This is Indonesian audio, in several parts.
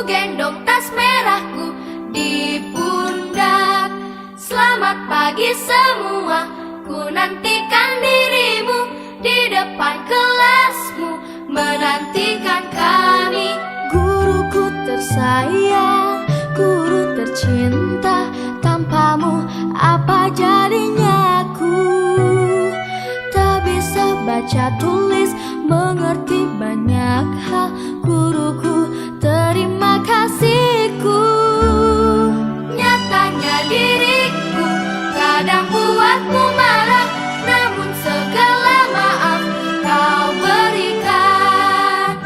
gendong tas merahku di pundak. Selamat pagi semua, ku nantikan dirimu di depan kelasmu, menantikan kami. Guruku tersayang, guru tercinta, tanpamu apa jadinya aku? Tak bisa baca tulis, mengerti banyak hal. Guruku, terima kasihku. Nyatanya diriku kadang buatmu marah, namun segala maaf kau berikan.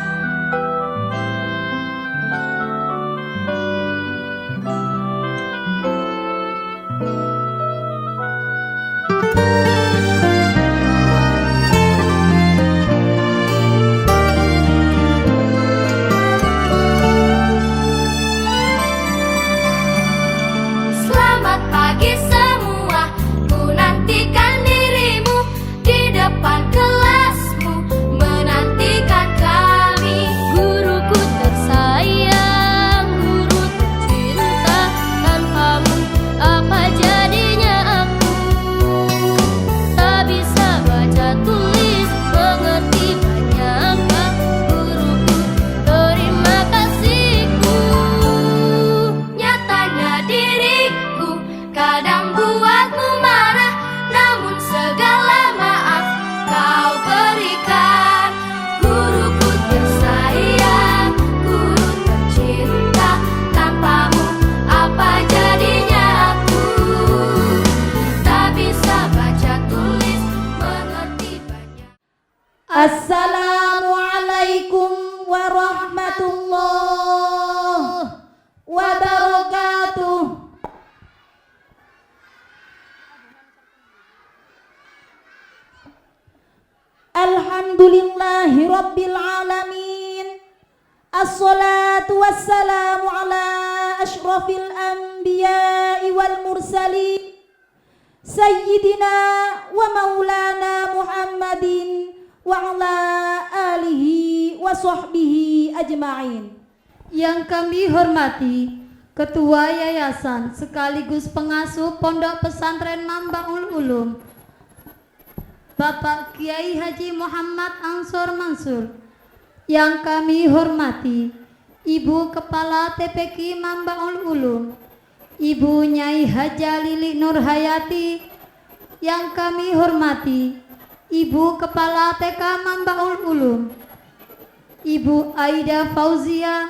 Selamat pagi semua, ku nantikan dirimu di depan kelasmu, menantikan kami. Guruku tersayang, guru tercinta, tanpamu apa jadinya aku? Tak bisa baca tulis, mengerti banyak hal. Guruku, terima kasihku. Nyatanya diriku kadang buatmu marah, namun segala maaf kau berikan. Guruku tersayang, guru tercinta, tanpamu apa jadinya aku? Tak bisa baca tulis, mengerti banyak. Assalamualaikum warahmatullahi wabarakatuh. Alhamdulillahi rabbil alamin. Assalatu wassalamu ala ashrafil anbiya'i wal mursalin, Sayyidina wa maulana Muhammadin wa ala alihi wa sahbihi ajma'in. Yang kami hormati Ketua Yayasan sekaligus pengasuh Pondok Pesantren Mambaul Ulum, Bapak Kiai Haji Muhammad Ansor Mansur. Yang kami hormati Ibu Kepala TPQ Mambaul Ulum, Ibu Nyai Haja Lili Nurhayati. Yang kami hormati Ibu Kepala TK Mambaul Ulum, Ibu Aida Fauzia.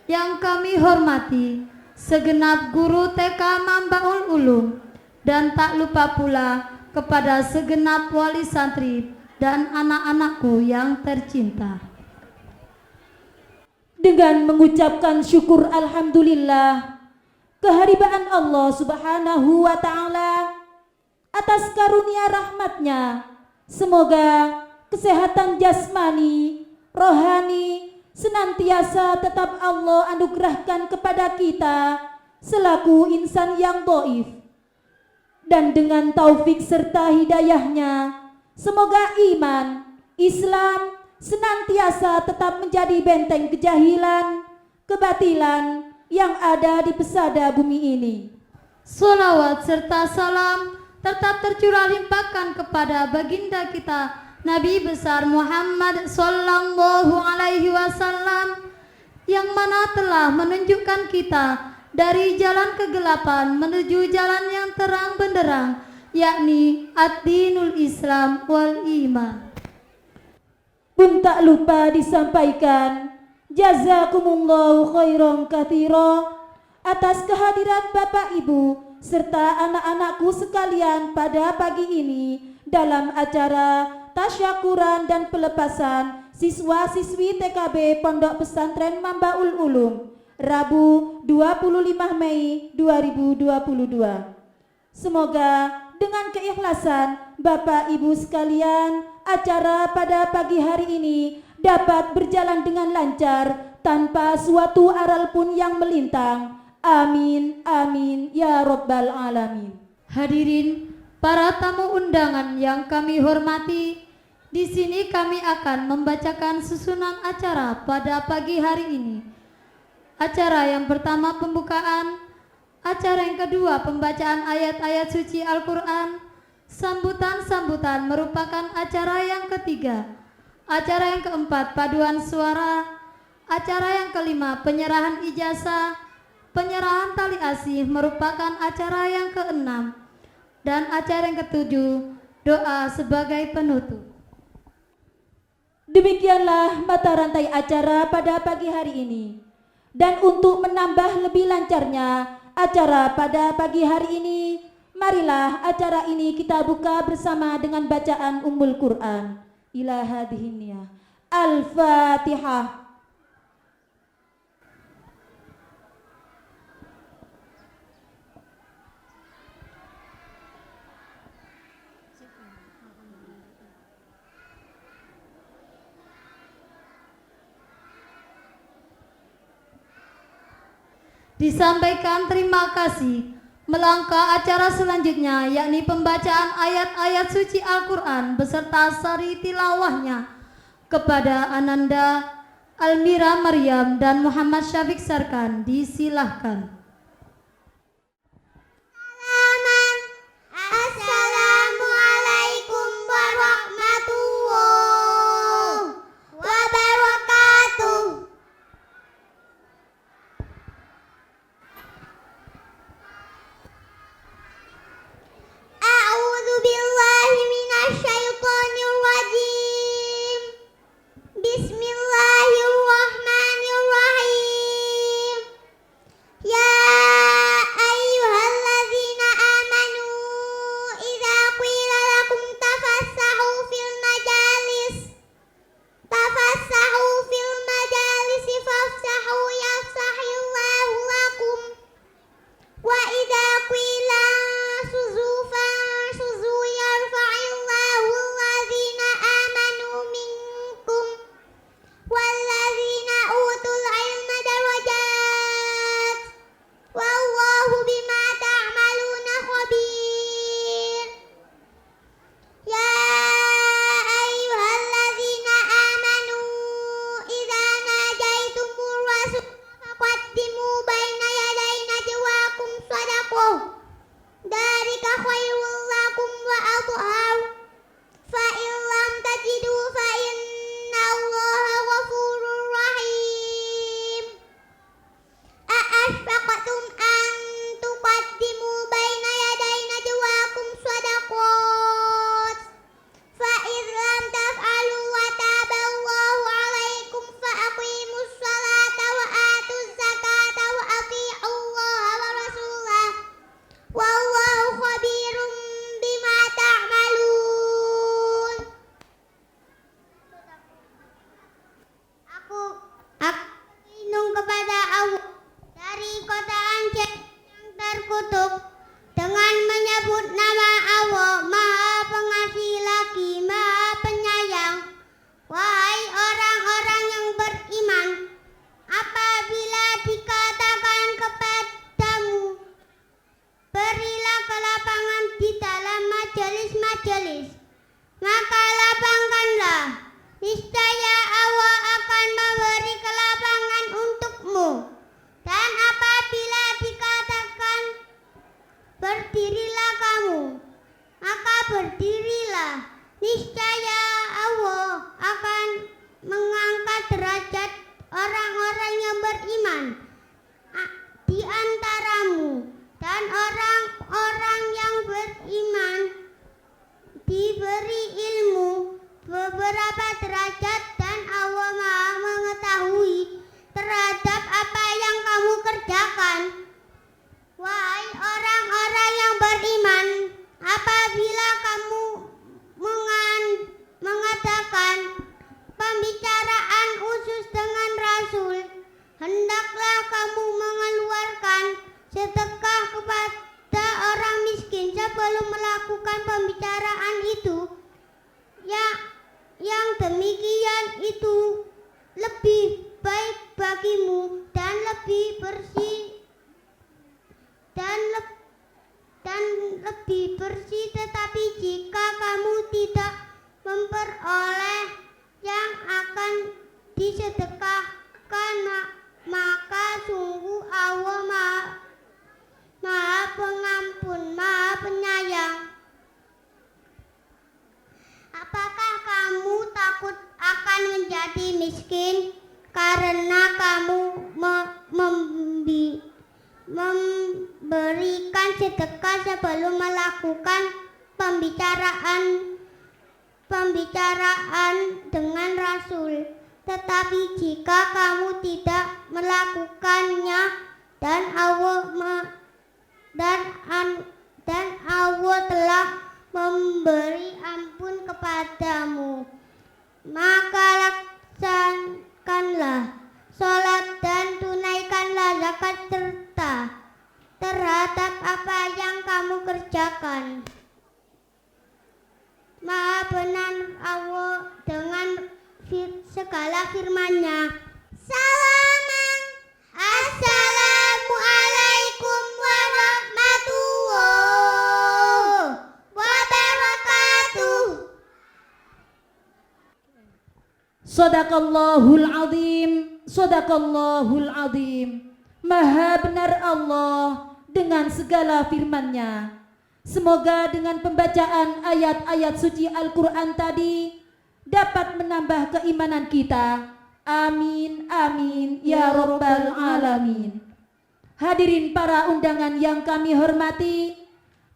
Yang kami hormati segenap guru TK Mambaul Ulum, dan tak lupa pula kepada segenap wali santri dan anak-anakku yang tercinta. Dengan mengucapkan syukur alhamdulillah kehadiran Allah subhanahu wa ta'ala atas karunia rahmatnya, semoga kesehatan jasmani, rohani senantiasa tetap Allah anugerahkan kepada kita selaku insan yang dhaif. Dan dengan taufik serta hidayahnya, semoga iman, Islam senantiasa tetap menjadi benteng kejahilan, kebatilan yang ada di pesada bumi ini. Salawat serta salam tetap tercurah limpahkan kepada baginda kita Nabi besar Muhammad sallallahu alaihi wasallam, yang mana telah menunjukkan kita dari jalan kegelapan menuju jalan yang terang benderang, yakni ad-dinul Islam wal iman. Pun tak lupa disampaikan jazakumullahu khairan katsira atas kehadiran Bapak Ibu serta anak-anakku sekalian pada pagi ini dalam acara tasyakuran dan pelepasan siswa-siswi TKB Pondok Pesantren Mambaul Ulum, Rabu 25 Mei 2022. Semoga dengan keikhlasan Bapak Ibu sekalian, acara pada pagi hari ini dapat berjalan dengan lancar tanpa suatu aral pun yang melintang. Amin, amin, ya Rabbal Alamin. Hadirin para tamu undangan yang kami hormati, di sini kami akan membacakan susunan acara pada pagi hari ini. Acara yang pertama pembukaan, acara yang kedua pembacaan ayat-ayat suci Al-Quran, sambutan-sambutan merupakan acara yang ketiga, acara yang keempat paduan suara, acara yang kelima penyerahan ijazah, penyerahan tali asih merupakan acara yang keenam, dan acara yang ketujuh doa sebagai penutup. Demikianlah mata rantai acara pada pagi hari ini. Dan untuk menambah lebih lancarnya acara pada pagi hari ini, marilah acara ini kita buka bersama dengan bacaan Ummul Quran. Ila hadhihin niyah. Al-Fatihah. Disampaikan terima kasih. Melangkah acara selanjutnya, yakni pembacaan ayat-ayat suci Al-Quran beserta sari tilawahnya kepada Ananda, Almira Maryam, dan Muhammad Syafiq Sarkan. Disilahkan. Assalamualaikum warahmatullahi wabarakatuh. A'udzu billahi minasyaitonir rajim. Bismillahirrahmanirrahim. Ya ayyuhalladzina amanu idza qila lakum tafassahu fil majalis fafsahu yafsahillahu lakum wa idza qila suzu fansuzu yarfa'illahu alladzina amanu minkum walladzina utul ilma darajat wallahu bima ta'maluna khabir. Ya ayyuhalladzina amanu idza najaitumur rasul faqaddimu baina yaday najwakum shadaqah dzalika khairul lakum wa athhar fa in lam tajidu fa innallaha ghafurur rahim. A'ashfaqtum an tuqaddimu baina yaday najwakum shadaqat fa in lam taf'alu wa taballahu 'alaikum fa aqimus salata wa atuz zakata wa athi'ullaha wa rasulah wallahu khabirum bima ta'malun. Aku berlindung kepada Allah dari kota Aceh yang terkutuk dengan menyebut nama Allah Maha Pengasih lagi Maha Penyayang. Wahai orang-orang yang beriman, apabila dikatakan kepadamu, berilah kelapangan di dalam majelis-majelis, maka lapangkanlah. Niscaya Allah akan memberi kelapangan untukmu. Dan apabila dikatakan berdirilah kamu, maka berdirilah. Niscaya Allah akan mengangkat derajat orang-orang yang beriman di antaramu, dan orang-orang yang beriman diberi ilmu beberapa derajat, dan Allah Maha mengetahui terhadap apa yang kamu kerjakan. Wahai orang-orang yang beriman, apabila kamu mengadakan pembicaraan khusus dengan Rasul, hendaklah kamu mengeluarkan sedekah kepada orang miskin sebelum melakukan pembicaraan itu. Yang demikian itu lebih baik bagimu dan lebih bersih tetapi jika kamu tidak memperoleh yang akan disedekahkan, maka sungguh Allah Maha Pengampun, Maha Penyayang. Apakah kamu takut akan menjadi miskin karena kamu memberikan sedekah sebelum melakukan pembicaraan dengan Rasul? Tetapi jika kamu tidak melakukannya dan Allah telah memberi ampun kepadamu, maka laksanakanlah sholat dan tunaikanlah zakat serta terhadap apa yang kamu kerjakan. Maha benar Allah dengan segala firman-Nya. Salaman. Assalamualaikum warahmatullahi wabarakatuh. Sadaqallahul azim, sadaqallahul azim. Maha benar Allah dengan segala firman-Nya. Semoga dengan pembacaan ayat-ayat suci Al-Quran tadi dapat menambah keimanan kita. Amin, amin, ya Rabbal Alamin. Hadirin para undangan yang kami hormati,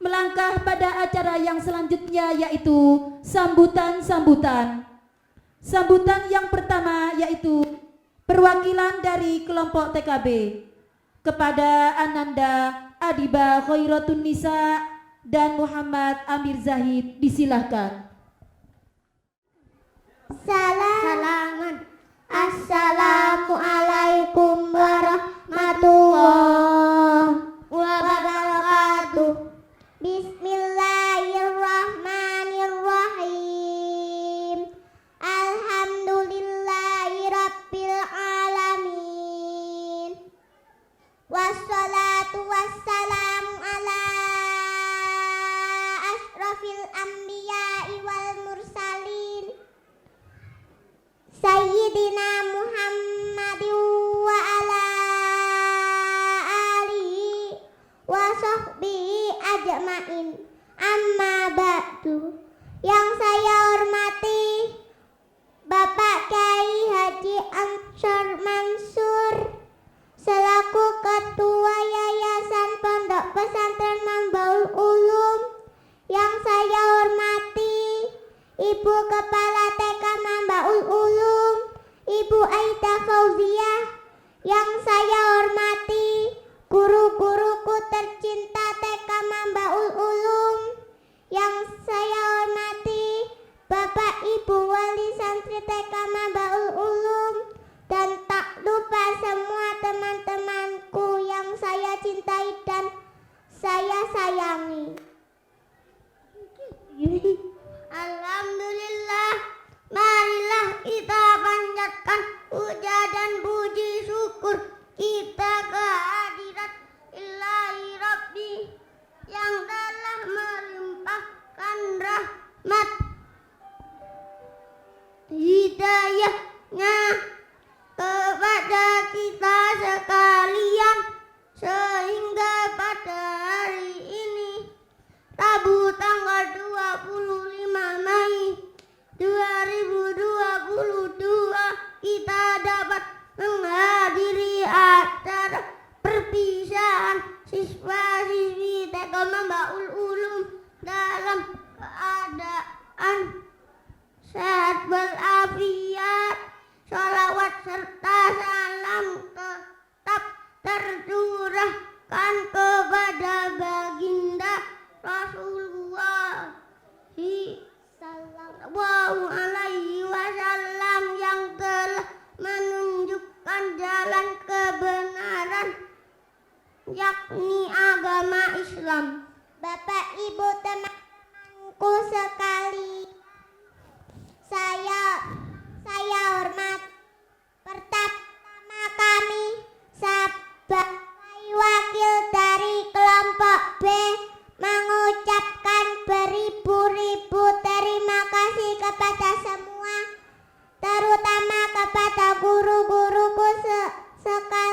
melangkah pada acara yang selanjutnya yaitu sambutan-sambutan. Sambutan yang pertama yaitu perwakilan dari kelompok TKB kepada Ananda Adiba Khairatun Nisa dan Muhammad Amir Zahid, disilahkan. Salaman. Assalamualaikum warahmatullahi wabarakatuh. Bismillahirrahmanirrahim. Alhamdulillahirabbil alamin. Wassalatu wassalamu ala asrofil anbiya'i wal mursalin Sayyidina Muhammadin wa ala alihi wa sahbihi ajma'in. Amma ba'du. Yang saya hormati Bapak Kiai Haji Ansor Mansur selaku Ketua Yayasan Pondok Pesantren Mambaul Ulum. Yang saya hormati Ibu Kepala TK Mambaul Ulum, Ibu Aida Fauziah. Yang saya hormati guru-guruku tercinta TK Mambaul Ulum. Yang saya hormati Bapak Ibu Wali Santri TK Mambaul Ulum. Dan tak lupa semua teman-temanku yang saya cintai dan saya sayangi. Alhamdulillah, marilah kita panjatkan puja dan puji syukur kita kehadirat Ilahi Rabbi yang telah melimpahkan rahmat hidayahnya kepada kita sekalian, sehingga pada hari ini Rabu tanggal 25 Mei 2022 kita dapat menghadiri acara perpisahan siswa-siswi TK Mambaul Ulum dalam keadaan sehat walafiat. Sholawat serta salam tetap tercurahkan kepada baginda Rasulullah sallallahu alaihi wasallam yang telah menunjukkan jalan kebenaran, yakni agama Islam. Bapak Ibu teman-temanku sekali, saya hormat. Pertama kami sebagai wakil dari kelompok B mengucapkan beribu-ribu terima kasih kepada semua, terutama kepada guru-guruku sekalian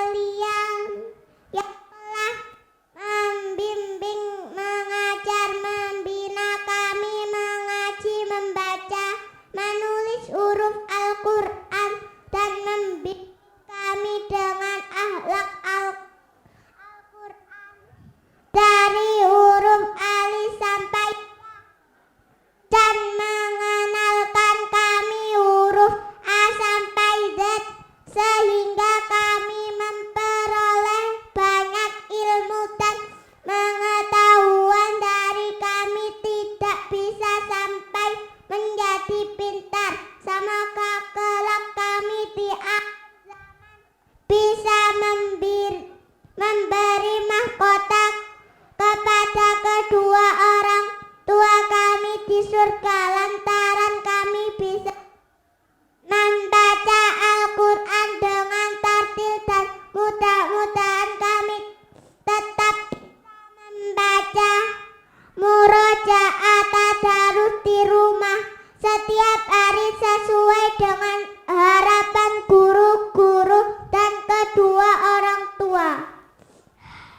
Murojaah tadarus di rumah setiap hari sesuai dengan harapan guru-guru dan kedua orang tua.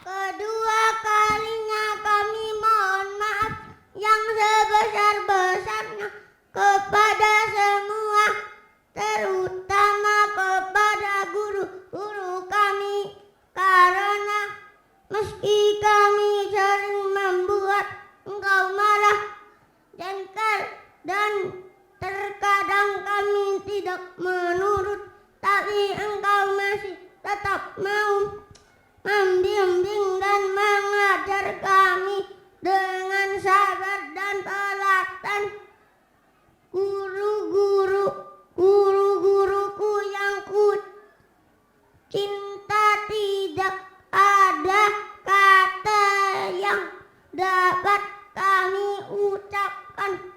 Kedua kalinya kami mohon maaf yang sebesar-besarnya kepada semua, terutama kepada guru-guru kami, karena meski kami sering membuat engkau marah, jengkel, dan terkadang kami tidak menurut, tapi engkau masih tetap mau membimbing dan mengajar kami dengan sabar dan telaten. Guru-guruku yang ku cinta, tidak ada kata yang dapat kami ucapkan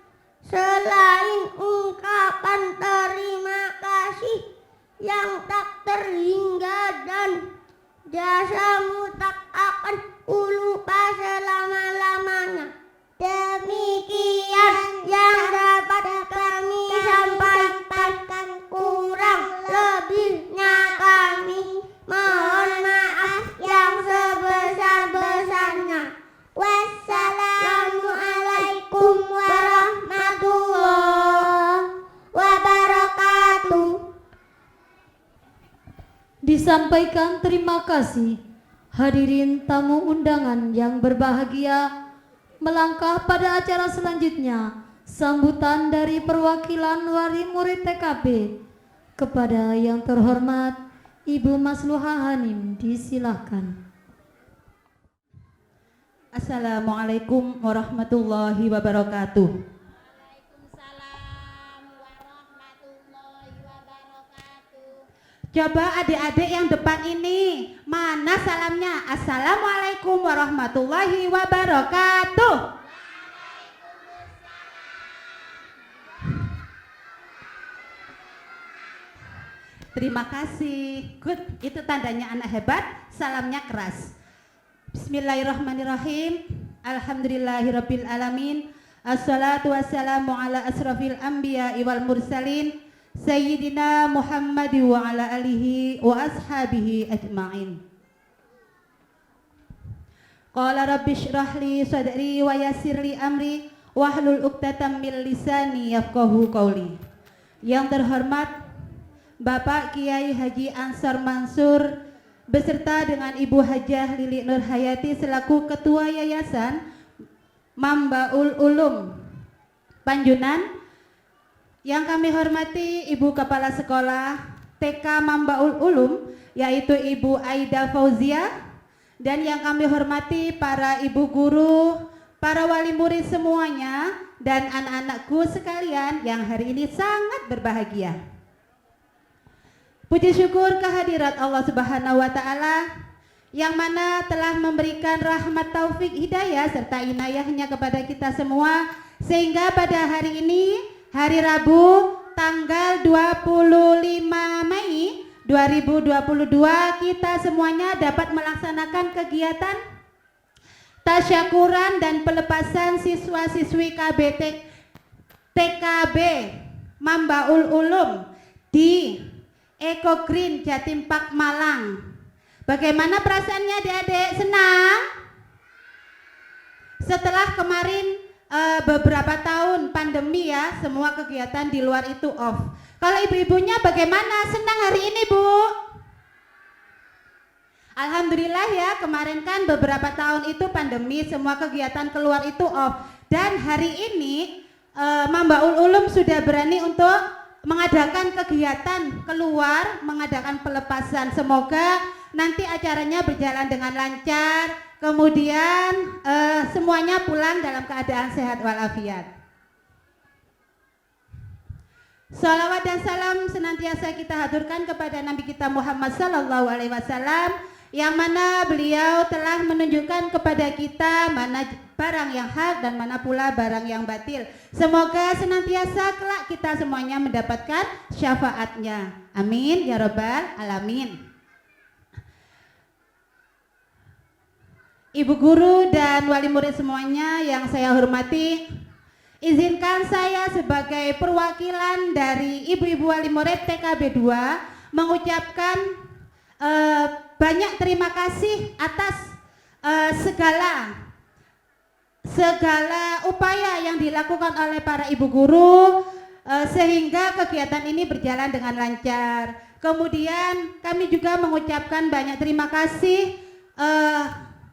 selain ungkapan terima kasih yang tak terhingga, dan jasamu tak akan kulupa selama-lamanya. Demikian yang dapat kami sampaikan, kurang lebihnya kami mohon maaf yang sebesar-besarnya. Wassalamualaikum warahmatullahi wabarakatuh. Disampaikan terima kasih. Hadirin tamu undangan yang berbahagia, melangkah pada acara selanjutnya, sambutan dari perwakilan wali murid TKB. Kepada yang terhormat Ibu Masluha Hanim, disilahkan. Assalamualaikum warahmatullahi wabarakatuh. Waalaikumsalam warahmatullahi wabarakatuh. Coba adik-adik yang depan ini, mana salamnya? Assalamualaikum warahmatullahi wabarakatuh. Terima kasih. Good, itu tandanya anak hebat, salamnya keras. Bismillahirrahmanirrahim. Alhamdulillahirabbil alamin. Assalatu wassalamu ala asrafil anbiya'i wal mursalin Sayyidina Muhammad wa ala alihi wa ashabihi ajma'in. Qala rabbi shrah li sadri wa yassir li amri wahlul 'uqdatam min lisani yafqahu qawli. Yang terhormat Bapak Kiai Haji Ansar Mansur beserta dengan Ibu Hajah Lili Nur Hayati selaku Ketua Yayasan Mambaul Ulum Panjunan, yang kami hormati Ibu Kepala Sekolah TK Mambaul Ulum yaitu Ibu Aida Fauzia, dan yang kami hormati para ibu guru, para wali murid semuanya, dan anak-anakku sekalian yang hari ini sangat berbahagia. Puji syukur kehadirat Allah Subhanahu wa Ta'ala yang mana telah memberikan rahmat taufik hidayah serta inayahnya kepada kita semua, sehingga pada hari ini, hari Rabu tanggal 25 Mei 2022, kita semuanya dapat melaksanakan kegiatan tasyakuran dan pelepasan siswa-siswi TKB Mambaul Ulum di Eko Green Jatim Park Malang. Bagaimana perasaannya adik-adik? Senang? Setelah kemarin beberapa tahun pandemi ya, semua kegiatan di luar itu off. Kalau ibu-ibunya bagaimana? Senang hari ini, Bu? Alhamdulillah ya, kemarin kan beberapa tahun itu pandemi, semua kegiatan keluar itu off. Dan hari ini Mambaul Ulum sudah berani untuk mengadakan kegiatan keluar, mengadakan pelepasan. Semoga nanti acaranya berjalan dengan lancar, kemudian semuanya pulang dalam keadaan sehat walafiat. Salawat dan salam senantiasa kita haturkan kepada Nabi kita Muhammad sallallahu alaihi wasallam, yang mana beliau telah menunjukkan kepada kita mana barang yang hak dan mana pula barang yang batil. Semoga senantiasa kelak kita semuanya mendapatkan syafaatnya. Amin ya rabbal alamin. Ibu guru dan wali murid semuanya yang saya hormati, izinkan saya sebagai perwakilan dari ibu-ibu wali murid TKB 2 mengucapkan banyak terima kasih atas segala upaya yang dilakukan oleh para ibu guru sehingga kegiatan ini berjalan dengan lancar. Kemudian kami juga mengucapkan banyak terima kasih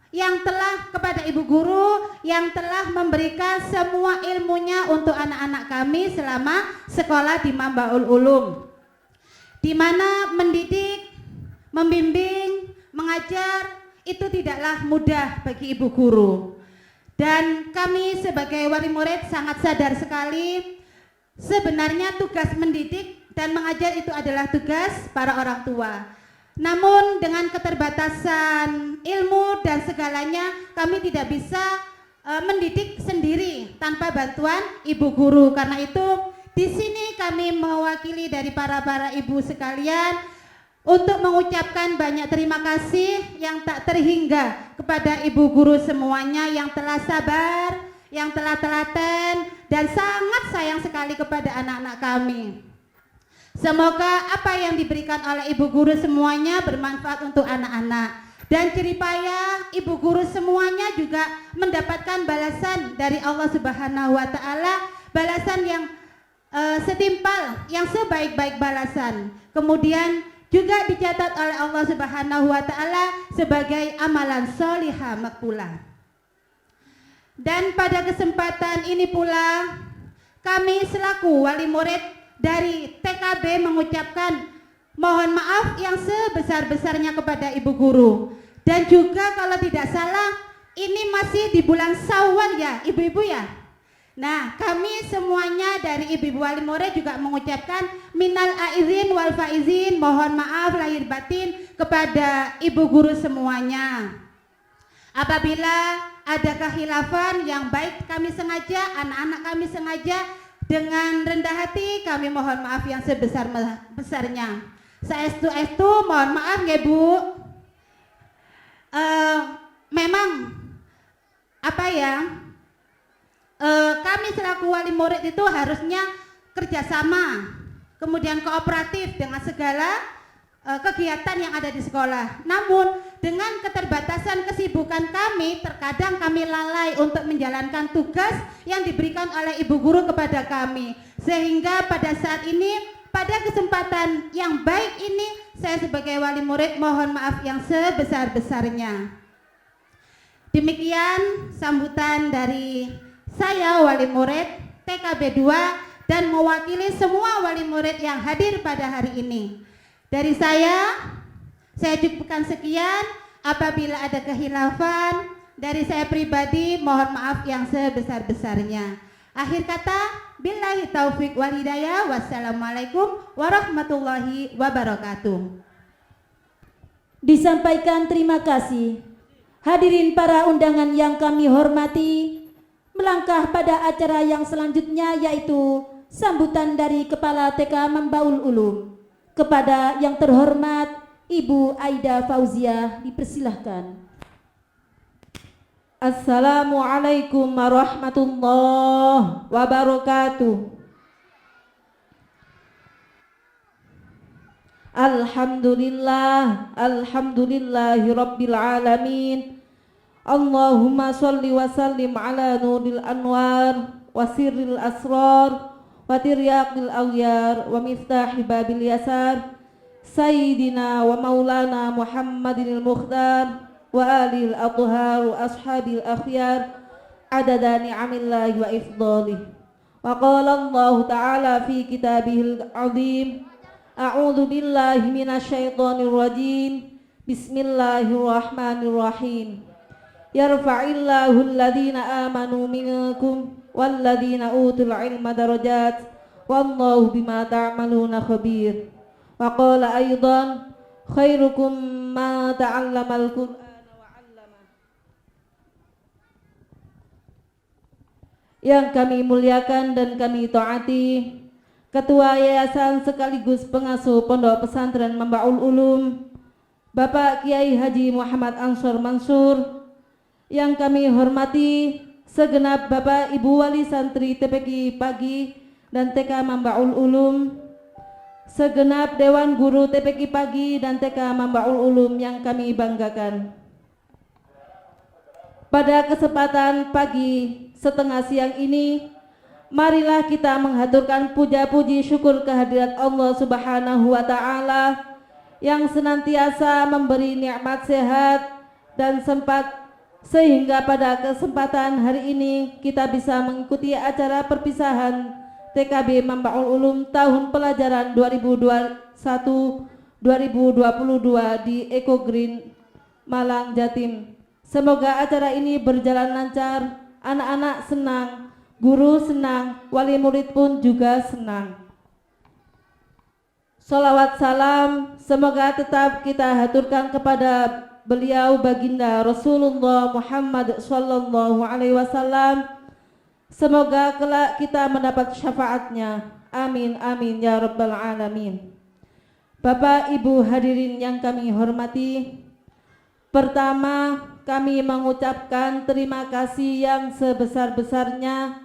yang telah kepada ibu guru yang telah memberikan semua ilmunya untuk anak-anak kami selama sekolah di Mambaul Ulum, di mana mendidik, membimbing, mengajar itu tidaklah mudah bagi ibu guru. Dan kami sebagai wali murid sangat sadar sekali sebenarnya tugas mendidik dan mengajar itu adalah tugas para orang tua. Namun dengan keterbatasan ilmu dan segalanya kami tidak bisa mendidik sendiri tanpa bantuan ibu guru. Karena itu di sini kami mewakili dari para ibu sekalian untuk mengucapkan banyak terima kasih yang tak terhingga kepada ibu guru semuanya yang telah sabar, yang telah telaten dan sangat sayang sekali kepada anak-anak kami. Semoga apa yang diberikan oleh ibu guru semuanya bermanfaat untuk anak-anak dan jeripaya ibu guru semuanya juga mendapatkan balasan dari Allah Subhanahu wa taala, balasan yang setimpal, yang sebaik-baik balasan. Kemudian juga dicatat oleh Allah Subhanahu wa taala sebagai amalan sholihah makbulah. Dan pada kesempatan ini pula kami selaku wali murid dari TKB mengucapkan mohon maaf yang sebesar-besarnya kepada ibu guru. Dan juga kalau tidak salah ini masih di bulan Syawal ya ibu-ibu ya. Nah kami semuanya dari ibu-ibu wali murid juga mengucapkan minal aizin wal faizin, mohon maaf lahir batin kepada ibu guru semuanya. Apabila ada kekhilafan yang baik kami sengaja, anak-anak kami sengaja, dengan rendah hati kami mohon maaf yang sebesar-besarnya. Saestu-estu mohon maaf ya Bu. Memang apa ya, kami selaku wali murid itu harusnya kerjasama, kemudian kooperatif dengan segala kegiatan yang ada di sekolah. Namun dengan keterbatasan kesibukan kami, terkadang kami lalai untuk menjalankan tugas yang diberikan oleh ibu guru kepada kami. Sehingga pada saat ini, pada kesempatan yang baik ini, saya sebagai wali murid mohon maaf yang sebesar-besarnya. Demikian sambutan dari saya wali murid TKB 2 dan mewakili semua wali murid yang hadir pada hari ini. Dari saya cukupkan sekian. Apabila ada khilafan dari saya pribadi mohon maaf yang sebesar-besarnya. Akhir kata, billahi taufik wal hidayah. Wassalamualaikum warahmatullahi wabarakatuh. Disampaikan terima kasih. Hadirin para undangan yang kami hormati, melangkah pada acara yang selanjutnya yaitu sambutan dari Kepala TK Mambaul Ulum. Kepada yang terhormat Ibu Aida Fauziah dipersilahkan. Assalamualaikum warahmatullahi wabarakatuh. Alhamdulillahi rabbil alamin. Allahumma sholli wa sallim ala nuril anwar wa sirril asrar wa tiryaqil aghyar wa miftahi babil yasar Sayyidina wa maulana Muhammadinil Mukhtar wa alil athhar wa ashabil akhyar adada ni'amillahi wa ifdalih. Wa qala Allah ta'ala fi kitabihil azim, a'udzu billahi minasyaitonir rajim, bismillahirrahmanirrahim. Yarfa'illahu alladhina amanu minkum walladhina utul ilma darajat wallahu bima ta'maluna khabir. Wa qala aidan khairukum ma ta'allamal Qur'ana wa 'allama. Yang kami muliakan dan kami taati Ketua Yayasan sekaligus pengasuh Pondok Pesantren Mambaul Ulum Bapak Kiai Haji Muhammad Ansor Mansur, yang kami hormati segenap Bapak Ibu Wali Santri TPQ Pagi dan TK Mambaul Ulum, segenap Dewan Guru TPQ Pagi dan TK Mambaul Ulum yang kami banggakan. Pada kesempatan pagi setengah siang ini, marilah kita menghaturkan puja-puji syukur kehadirat Allah Subhanahu wa Ta'ala yang senantiasa memberi nikmat sehat dan sempat, sehingga pada kesempatan hari ini kita bisa mengikuti acara perpisahan TKB Mambaul Ulum tahun pelajaran 2021-2022 di Eco Green Malang, Jatim. Semoga acara ini berjalan lancar, anak-anak senang, guru senang, wali murid pun juga senang. Sholawat salam semoga tetap kita haturkan kepada beliau baginda Rasulullah Muhammad sallallahu alaihi wasallam. Semoga kelak kita mendapat syafaatnya. Amin amin ya rabbal alamin. Bapak Ibu hadirin yang kami hormati, pertama kami mengucapkan terima kasih yang sebesar-besarnya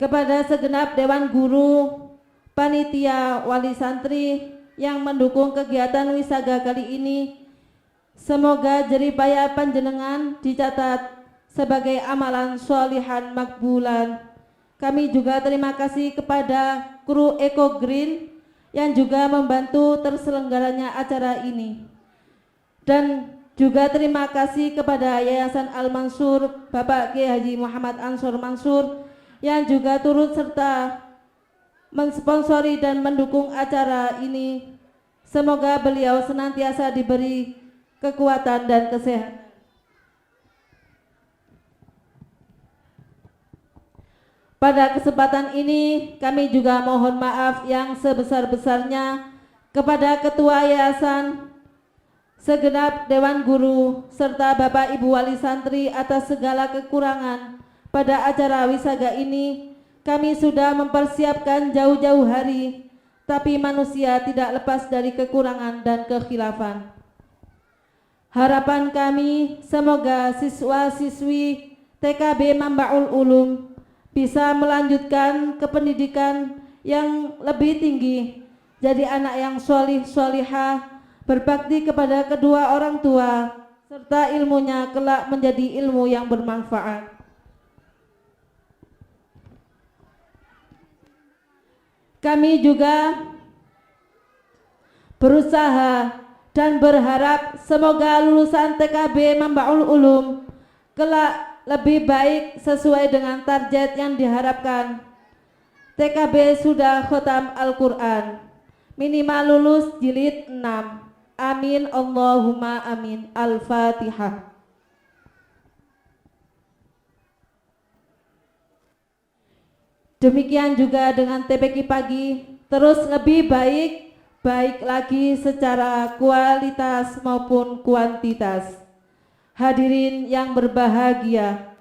kepada segenap Dewan Guru, panitia, wali santri yang mendukung kegiatan wisaga kali ini. Semoga jeripaya panjenengan dicatat sebagai amalan sholihan makbulan. Kami juga terima kasih kepada kru Eco Green yang juga membantu terselenggaranya acara ini. Dan juga terima kasih kepada Yayasan Al-Mansur, Bapak Kiai Haji Muhammad Ansor Mansur yang juga turut serta mensponsori dan mendukung acara ini. Semoga beliau senantiasa diberi kekuatan dan kesehatan. Pada kesempatan ini kami juga mohon maaf yang sebesar-besarnya kepada Ketua Yayasan, segenap Dewan Guru, serta Bapak Ibu Wali Santri atas segala kekurangan pada acara wisaga ini. Kami sudah mempersiapkan jauh-jauh hari, tapi manusia tidak lepas dari kekurangan dan kekhilafan. Harapan kami semoga siswa-siswi TKB Mambaul Ulum bisa melanjutkan ke pendidikan yang lebih tinggi, jadi anak yang sholih sholihah, berbakti kepada kedua orang tua, serta ilmunya kelak menjadi ilmu yang bermanfaat. Kami juga berusaha dan berharap semoga lulusan TKB Mambaul Ulum kelak lebih baik sesuai dengan target yang diharapkan. TKB sudah khotam Al-Quran, minimal lulus jilid 6. Amin Allahumma amin. Al-Fatihah. Demikian juga dengan TPQ Pagi, terus lebih baik lagi secara kualitas maupun kuantitas. Hadirin yang berbahagia,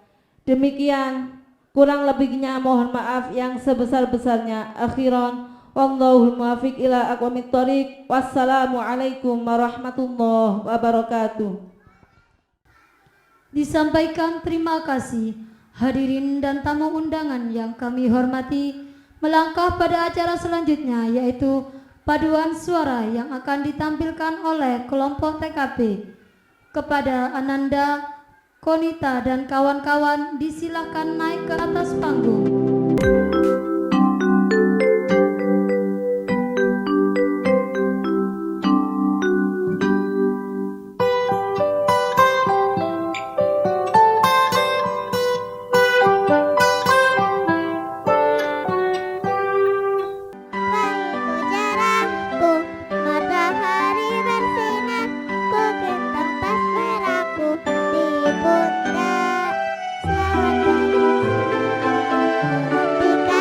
demikian, kurang lebihnya mohon maaf yang sebesar-besarnya. Akhiran, wallahul muwaffiq ila aqwamit thoriq. Wassalamualaikum warahmatullahi wabarakatuh. Disampaikan terima kasih hadirin dan tamu undangan yang kami hormati. Melangkah pada acara selanjutnya, yaitu paduan suara yang akan ditampilkan oleh kelompok TKB. Kepada Ananda, Konita dan kawan-kawan disilahkan naik ke atas panggung. Jarahku, matahari bersinar, ku gendong tas merahku di pundak. Selamat pagi,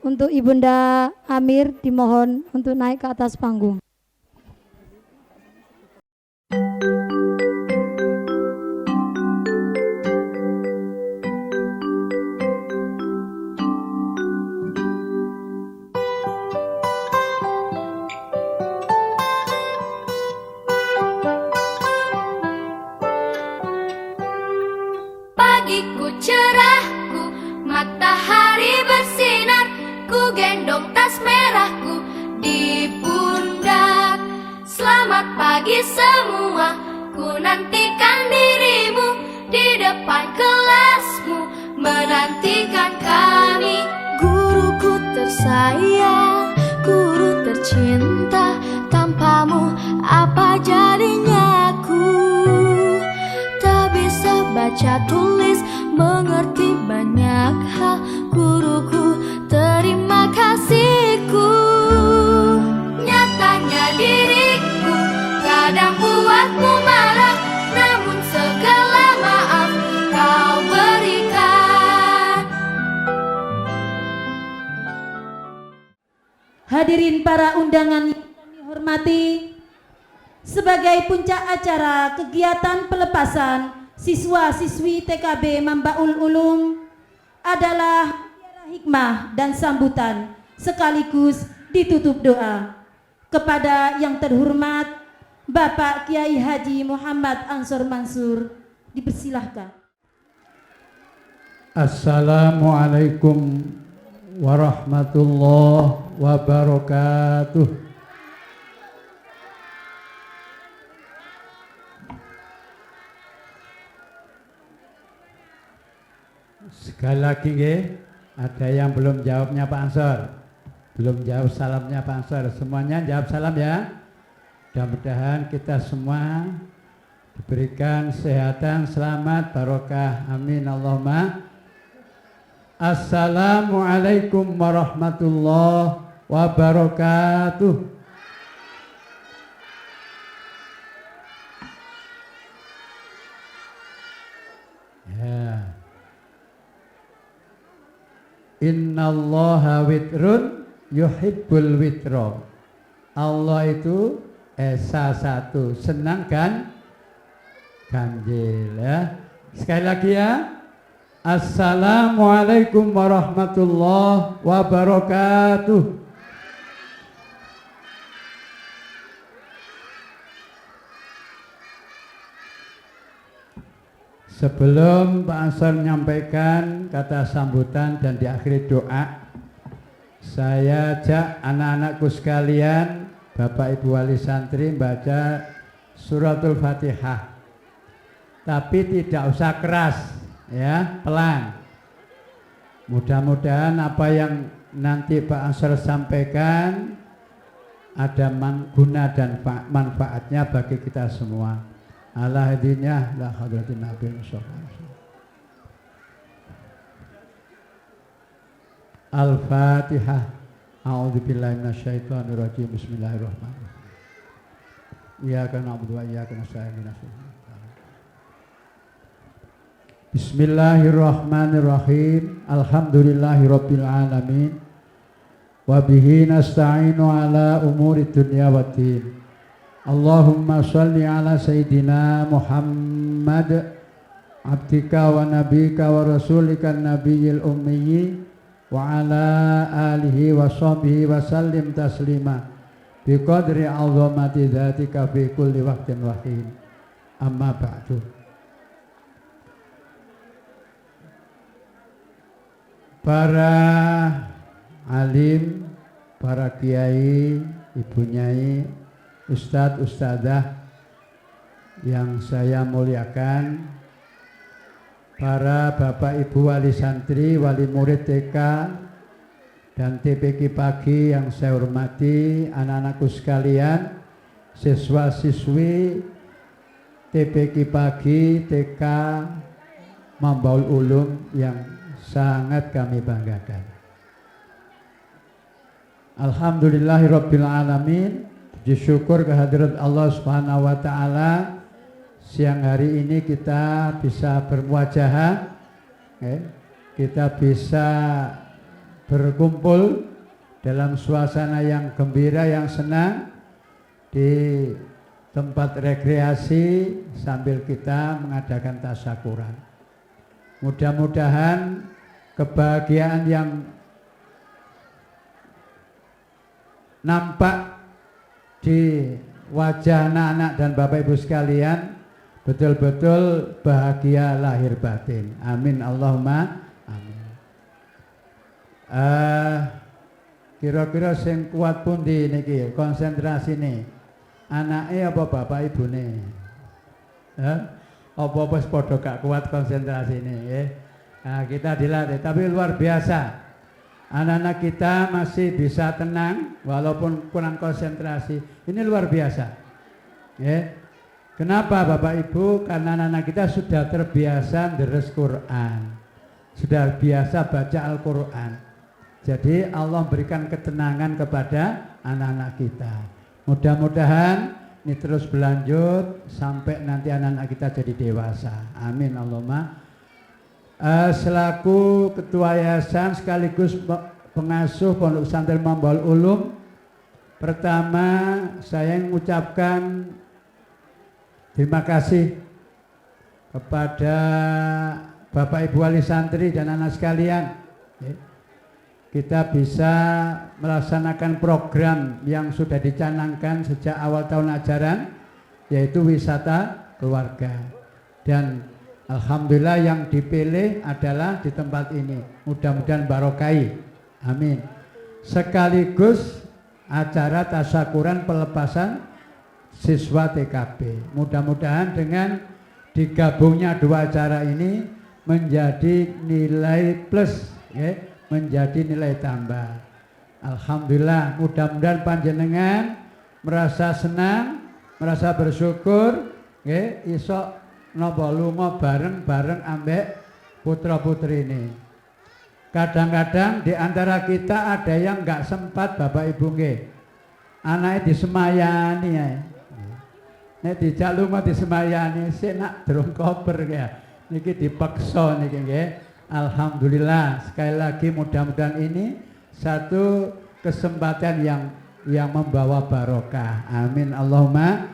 Untuk Ibunda Amir dimohon untuk naik ke atas panggung. Pagiku cerahku, matahari bersinar, ku gendong tas merahku di pundak. Selamat pagi semua, ku nantikan dirimu di depan kelasmu, menantikan kami. Guruku tersayang, guru tercinta, tanpamu apa jadinya aku? Tak bisa baca tulis, mengerti banyak hal, guruku terima kasihku. Nyatanya diriku kadang buatmu marah, namun segala maaf kau berikan. Hadirin para undangan yang kami hormati, sebagai puncak acara kegiatan pelepasan siswa-siswi TKB Mambaul Ulum adalah hikmah dan sambutan sekaligus ditutup doa. Kepada yang terhormat Bapak Kiai Haji Muhammad Ansor Mansur, dipersilahkan. Assalamualaikum warahmatullahi wabarakatuh. Sekali lagi ada yang belum jawabnya Pak Ansor, belum jawab salamnya Pak Ansor. Semuanya jawab salam ya. Mudah-mudahan kita semua diberikan kesehatan, selamat, barokah, amin Allahumma. Assalamualaikum warahmatullahi wabarakatuh. Ya. Innallaha witrun yuhibbul witro. Allah itu Esa satu, senang kan? Ganjil ya. Sekali lagi ya. Assalamualaikum warahmatullahi wabarakatuh. Sebelum Pak Ansor menyampaikan kata sambutan dan diakhiri doa, saya ajak anak-anakku sekalian, Bapak Ibu Wali Santri, baca suratul Fatihah. Tapi tidak usah keras, ya, pelan. Mudah-mudahan apa yang nanti Pak Ansor sampaikan ada guna dan manfaatnya bagi kita semua. Ala hadinah la hadratin Nabi sallallahu. Al-Fatihah. A'udzubillahi minasyaitonir rajim. Bismillahirrahmanirrahim. Iyyaka na'budu wa iyyaka nasta'in. Bismillahirrahmanirrahim. Alhamdulillahirabbil alamin. Wa bihi nasta'inu ala umuri dunya waddin. Allahumma shalli ala Sayyidina Muhammad abdika wa nabika wa rasulika nabiyil ummiyi wa ala alihi wa sahbihi wa sallim taslima biqadri azamati dhatika fi kulli waqtin wa hin. Amma ba'du. Para alim, para kiai, ibu nyai, Ustadz, Ustadzah yang saya muliakan, para Bapak Ibu Wali Santri, Wali Murid TK dan TPQ Pagi yang saya hormati, anak-anakku sekalian, siswa-siswi TPQ Pagi TK Mambaul Ulum yang sangat kami banggakan. Alhamdulillahirabbil alamin. Syukur kehadirat Allah Subhanahu wa taala, siang hari ini kita bisa bermuajahah, kita bisa berkumpul dalam suasana yang gembira, yang senang di tempat rekreasi sambil kita mengadakan tasyakuran. Mudah-mudahan kebahagiaan yang nampak di wajah anak-anak dan Bapak Ibu sekalian betul-betul bahagia lahir batin. Amin Allahumma amin. Kira-kira sing kuat pun di niki konsentrasi nih. Anaknya apa bapak ibu nih? Apa padha gak kuat konsentrasi nih? Nah, kita dilatih, tapi luar biasa. Anak-anak kita masih bisa tenang walaupun kurang konsentrasi. Ini luar biasa. Kenapa Bapak Ibu? Karena anak-anak kita sudah terbiasa deres Quran, sudah biasa baca Al-Quran. Jadi Allah berikan ketenangan kepada anak-anak kita. Mudah-mudahan ini terus berlanjut sampai nanti anak-anak kita jadi dewasa. Amin Allahumma. Selaku ketua yayasan sekaligus pengasuh Pondok Pesantren Mambaul Ulum, pertama saya mengucapkan terima kasih kepada Bapak Ibu wali santri dan anak sekalian. Kita bisa melaksanakan program yang sudah dicanangkan sejak awal tahun ajaran, yaitu wisata keluarga. Dan alhamdulillah yang dipilih adalah di tempat ini. Mudah-mudahan barokai. Amin. Sekaligus acara tasyakuran pelepasan siswa TKB. Mudah-mudahan dengan digabungnya dua acara ini menjadi nilai plus, menjadi nilai tambah. Alhamdulillah, mudah-mudahan panjenengan merasa senang, merasa bersyukur, iso nopo lunga bareng-bareng ambek putra-putri ini. Kadang-kadang di antara kita ada yang nggak sempat Bapak Ibu nggih. Anaknya disemayani ya. Nek dijak lunga disemayani sik nak durung koper ya. Niki dipaksa niki nggih. Alhamdulillah, sekali lagi mudah-mudahan ini satu kesempatan yang membawa barokah. Amin Allahumma.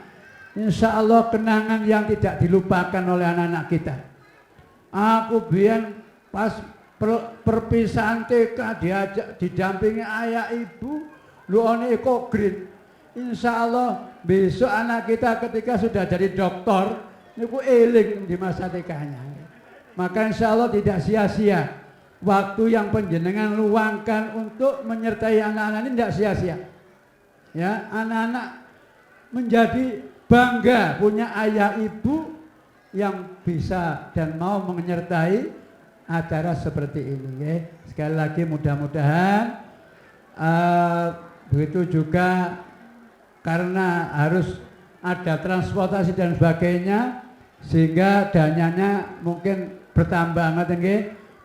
Insya Allah kenangan yang tidak dilupakan oleh anak-anak kita. Aku biyen pas perpisahan TK diajak didampingi ayah ibu, luone Eko Green. Insya Allah besok anak kita ketika sudah jadi dokter, niku eling di masa TK-nya. Maka insya Allah tidak sia-sia waktu yang panjenengan luangkan untuk menyertai anak-anak ini, tidak sia-sia. Ya, anak-anak menjadi bangga punya ayah ibu yang bisa dan mau menyertai acara seperti ini. Sekali lagi mudah-mudahan begitu juga karena harus ada transportasi dan sebagainya sehingga dananya mungkin bertambah.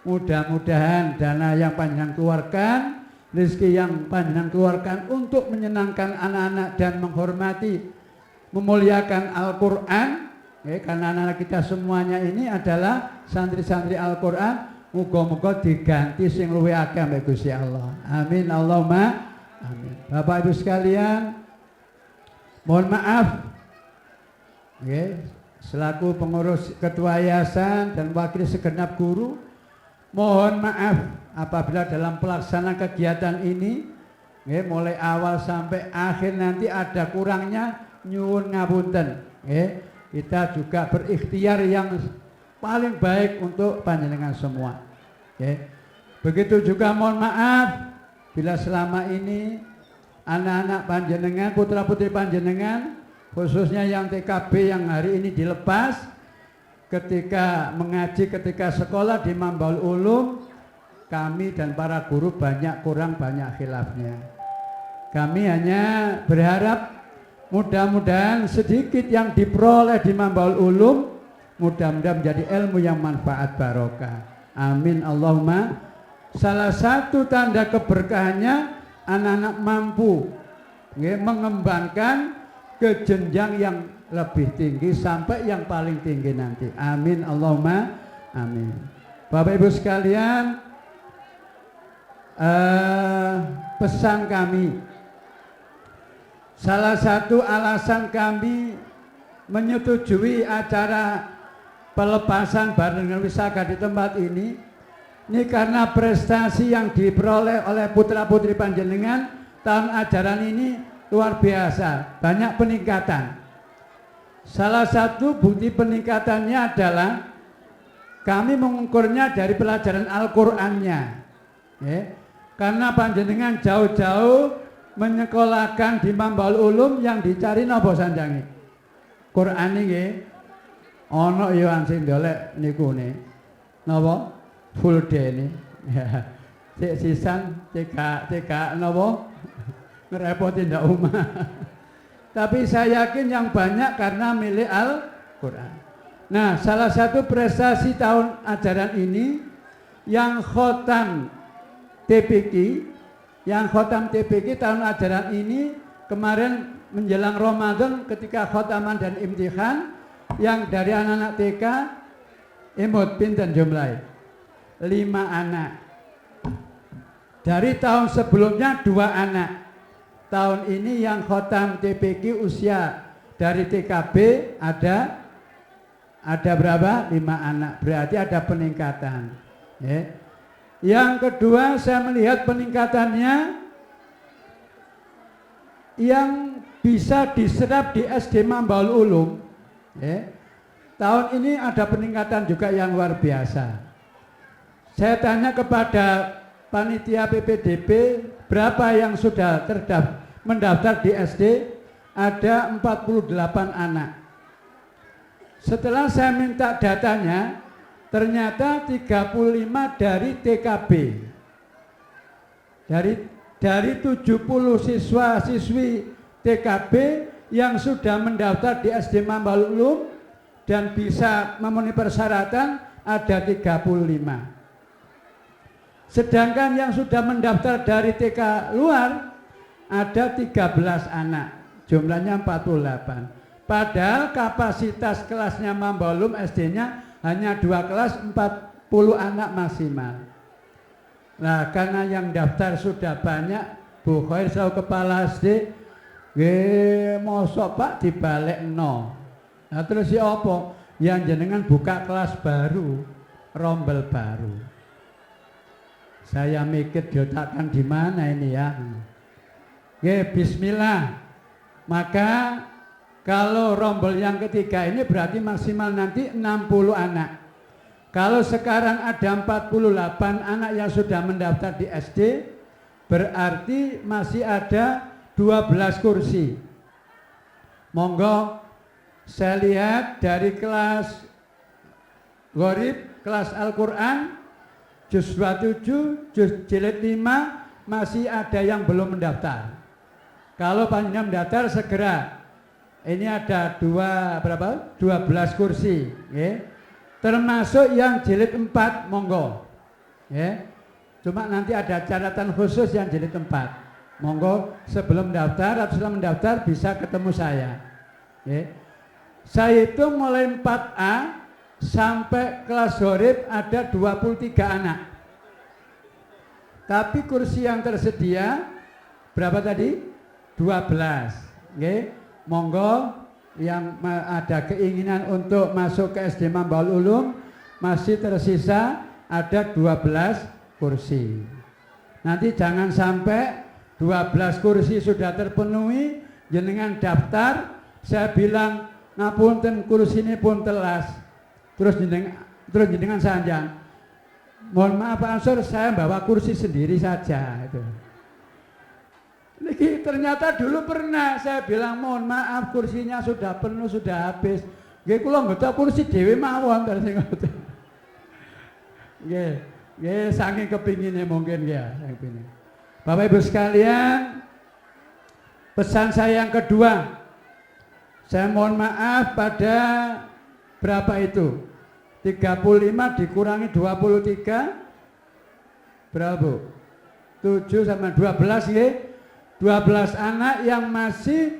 Mudah-mudahan dana yang panjenengan keluarkan, rezeki yang panjenengan keluarkan untuk menyenangkan anak-anak dan menghormati, memuliakan Al-Quran, karena anak-anak kita semuanya ini adalah santri-santri Al-Quran. Muga-muga diganti sing luwih akeh mbek Gusti Allah. Amin Allahumma amin. Bapak Ibu sekalian, mohon maaf selaku pengurus ketua yayasan dan wakil segenap guru, mohon maaf apabila dalam pelaksanaan kegiatan ini mulai awal sampai akhir nanti ada kurangnya, nyuwun ngapunten. Kita juga berikhtiar yang paling baik untuk panjenengan semua. Begitu juga mohon maaf bila selama ini anak-anak panjenengan, putra-putri panjenengan, khususnya yang TKB yang hari ini dilepas, ketika mengaji, ketika sekolah di Mambaul Ulum, kami dan para guru banyak kurang banyak khilafnya. Kami hanya berharap mudah-mudahan sedikit yang diperoleh di Mambaul Ulum mudah-mudahan menjadi ilmu yang manfaat barokah. Amin Allahumma. Salah satu tanda keberkahannya anak-anak mampu mengembangkan ke jenjang yang lebih tinggi sampai yang paling tinggi nanti. Amin Allahumma amin. Bapak Ibu sekalian, pesan kami. Salah satu alasan kami menyetujui acara pelepasan bareng wisaka di tempat ini karena prestasi yang diperoleh oleh putra-putri panjenengan tahun ajaran ini luar biasa, banyak peningkatan. Salah satu bukti peningkatannya adalah kami mengukurnya dari pelajaran Al-Qur'annya. Karena panjenengan jauh-jauh menyekolahkan di Mambaul Ulum yang dicari napa sanjange? Qur'an niki ana ya sing ndolek niku ne. Napa? Full day ini. Cek sisan cekak napa? Ngerepoti ndak umah. Tapi saya yakin yang banyak karena milik Al-Qur'an. Nah, salah satu prestasi tahun ajaran ini yang khotam TPQ tahun ajaran ini kemarin menjelang Ramadan ketika khotaman dan imtihan yang dari anak-anak TK imut pinten jumlahnya 5 anak. Dari tahun sebelumnya 2 anak. Tahun ini yang khotam TPQ usia dari TKB ada berapa? 5 anak. Berarti ada peningkatan. Yang kedua saya melihat peningkatannya yang bisa diserap di SD Mambaul Ulum. Tahun ini ada peningkatan juga yang luar biasa. Saya tanya kepada panitia PPDB berapa yang sudah mendaftar di SD, ada 48 anak. Setelah saya minta datanya, ternyata 35 dari TKB. Dari 70 siswa-siswi TKB yang sudah mendaftar di SD Mambaul Ulum dan bisa memenuhi persyaratan ada 35. Sedangkan yang sudah mendaftar dari TK luar ada 13 anak, jumlahnya 48. Padahal kapasitas kelasnya Mambaul Ulum SD-nya hanya 2 kelas 40 anak maksimal. Nah, karena yang daftar sudah banyak, Bu Khair selalu kepala SD, mosok Pak dibalik no. Nah, terus ya apa? Yang jenengan buka kelas baru, rombel baru. Saya mikir diotakkan di mana ini ya. Bismillah. Maka kalau rombel yang ketiga ini berarti maksimal nanti 60 anak. Kalau sekarang ada 48 anak yang sudah mendaftar di SD, berarti masih ada 12 kursi. Monggo saya lihat dari kelas Gharib, kelas Al-Quran, Juz 27, Juz Jilid 5 masih ada yang belum mendaftar. Kalau panjenengan mendaftar segera. Ini ada 12 kursi, termasuk yang jilid 4 monggo. Cuma nanti ada catatan khusus yang jilid 4. Monggo sebelum mendaftar atau setelah mendaftar bisa ketemu saya. Saya itu mulai 4A sampai kelas Gharib ada 23 anak. Tapi kursi yang tersedia berapa tadi? 12. Monggo yang ada keinginan untuk masuk ke SD Mambaul Ulum masih tersisa ada 12 kursi. Nanti jangan sampai 12 kursi sudah terpenuhi, jenengan daftar, saya bilang ngapunten kursi ini pun telas. Terus jenengan sanjang. Mohon maaf Pak Ansor, saya bawa kursi sendiri saja itu. Niki ternyata dulu pernah saya bilang mohon maaf kursinya sudah penuh, sudah habis. Nggih kula nggota kursi dhewe mawon terus sing ngoten. Nggih saking kepingine mungkin ya, kepingin. Bapak Ibu sekalian, pesan saya yang kedua. Saya mohon maaf pada berapa itu? 35 dikurangi 23 berapa Bu? 7 sama 12 nggih. 12 anak yang masih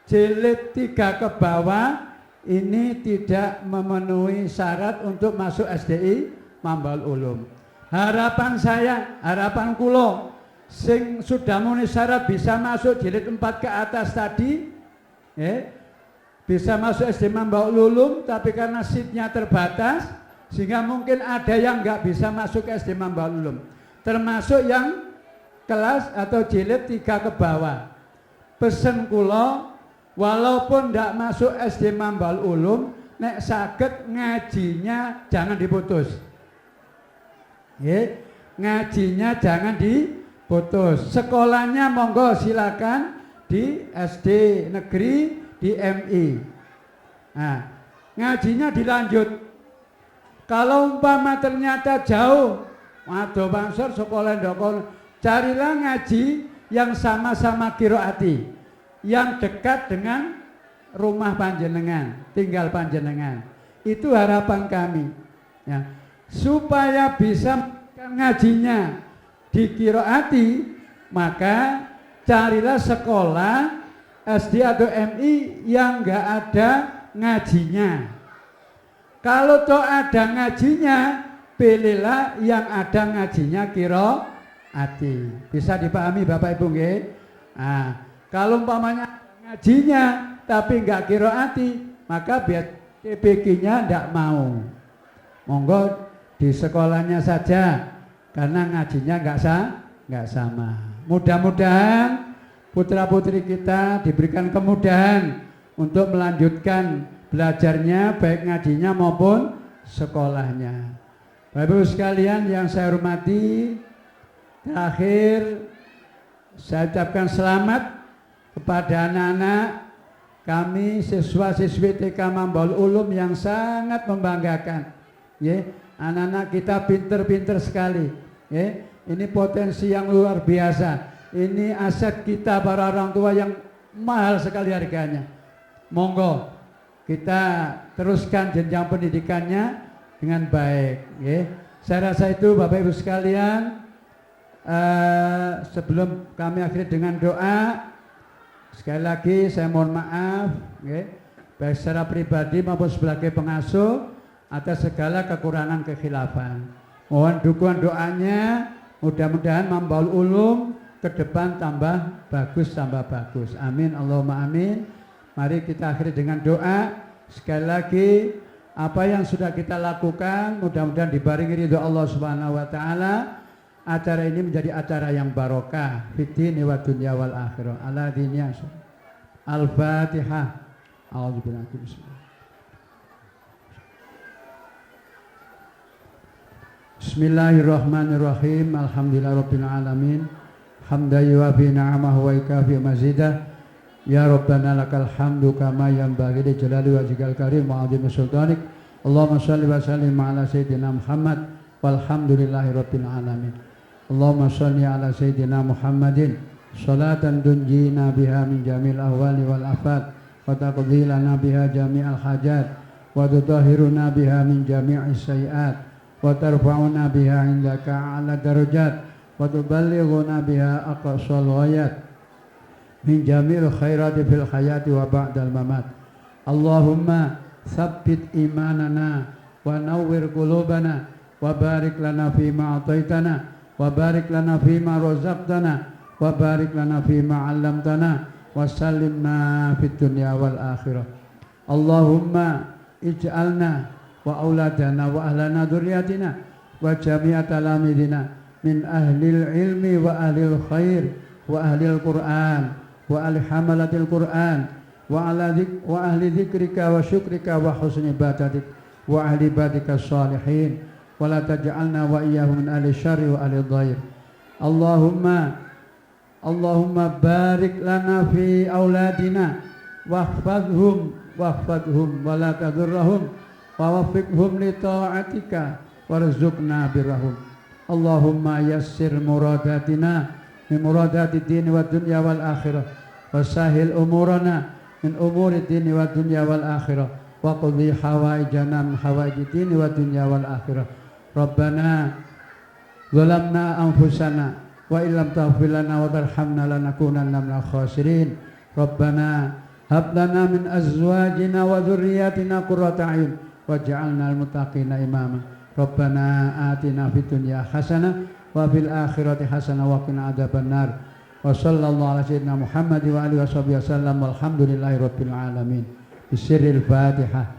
jilid 3 ke bawah ini tidak memenuhi syarat untuk masuk SDI Mambaul Ulum. harapan saya, harapan kulo sing sudah memenuhi syarat bisa masuk jilid 4 ke atas tadi, bisa masuk SD Mambaul Ulum, tapi karena seatnya terbatas sehingga mungkin ada yang nggak bisa masuk ke SD Mambaul Ulum, termasuk yang kelas atau jilid 3 ke bawah. Pesen kulo, walaupun nggak masuk SD Mambaul Ulum, nek saged ngajinya jangan diputus. Ngajinya jangan diputus. Sekolahnya monggo silakan di SD negeri, di MI. Nah, ngajinya dilanjut. Kalau umpama ternyata jauh, waduh bangsor sekolah ndokon, carilah ngaji yang sama-sama qiraati, yang dekat dengan rumah panjenengan, tinggal panjenengan. Itu harapan kami, ya, supaya bisa ngajinya di qiraati, maka carilah sekolah SD atau MI yang enggak ada ngajinya. Kalau toh ada ngajinya, pilihlah yang ada ngajinya qiraati. Bisa dipahami Bapak Ibu nggih? Nah, kalau umpamanya ngajinya tapi enggak qiraati, maka biar TPQ-nya enggak mau. Monggo di sekolahnya saja karena ngajinya enggak sama. Mudah-mudahan putra-putri kita diberikan kemudahan untuk melanjutkan belajarnya, baik ngajinya maupun sekolahnya. Bapak Ibu sekalian yang saya hormati, terakhir saya ucapkan selamat kepada anak-anak kami, siswa-siswi TK Mambaul Ulum yang sangat membanggakan. Anak-anak kita pinter-pinter sekali. Ini potensi yang luar biasa. Ini aset kita para orang tua yang mahal sekali harganya. Monggo kita teruskan jenjang pendidikannya dengan baik. Saya rasa itu Bapak Ibu sekalian. Sebelum kami akhiri dengan doa, sekali lagi saya mohon maaf, baik secara pribadi maupun sebagai pengasuh atas segala kekurangan kekhilafan. Mohon dukungan doanya, mudah-mudahan Mambaul Ulum ke depan tambah bagus. Amin, Allahumma amin. Mari kita akhiri dengan doa. Sekali lagi, apa yang sudah kita lakukan mudah-mudahan dibarengi ridho Allah Subhanahu wa taala. Acara ini menjadi acara yang barokah fid dini wa dunya wal akhirah. Ala diniyah. Al-Fatihah. A'udzubillahi bismillah. Bismillahirrahmanirrahim. Alhamdulillahirabbil alamin. Hamdan yuwafi ni'amahu wa yukafi mazidah. Ya Rabbana lakal hamdu kama yanbaghi li jalali wajhikal karim wa 'azimi sultanik. Allahumma shalli wa sallim ala sayyidina Muhammad walhamdulillahirabbil alamin. Allahumma shalli ala sayyidina Muhammadin salatan tunjina biha min jamil ahwali wal afat wa taqdi lana biha jami'al hajat wa tutahhiruna biha min jami'is sayiat wa tarfa'una biha indaka a'la darajat wa tuballighuna biha aqsal ghayat min jami'il khairati fil hayati wa ba'dal mamat. Allahumma tsabbit imanana wa nawwir qulubana wa barik lana fi ma ataitana wa barik lana fi ma razaqtana wa barik lana fi ma 'allamtana wa sallimna fid dunya wal akhirah. Allahumma ij'alna wa auladana wa ahlana dzurriyyatina wa jami'a talamidina min ahlil ilmi wa ahlil khair wa ahlil Qur'an wa ahli hamalatil Qur'an wa ahli dzikrika wa syukrika wa husni ibadatik wa ahli ibadika shalihin wa la taj'alna wa iyyahum min ahli syarri wa ahli dhair. Allahumma barik lana fi auladina wahfadhum wa la tadurrahum wa waffiqhum li ta'atika warzuqna birrahum. Allahumma yassir muradatina min muradati dini wa dunya wal akhirah wa sahil umurana min umuri dini wa dunya wal akhirah wa qudhi hawaijana min hawaiji dini wa dunya wal akhirah. Rabbana zalamna anfusana wa illam taghfir lana wa tarhamna lanakunanna minal khasirin. Rabbana hab lana min azwajina wa dhurriyyatina qurrata a'yun waj'alna lil muttaqina imama. Rabbana atina fid dunya hasanah wa fil akhirati hasanah wa qina adzabannar. Wa sallallahu ala sayyidina Muhammad wa alihi wasallam walhamdulillahi rabbil alamin. Bisirril Fatihah.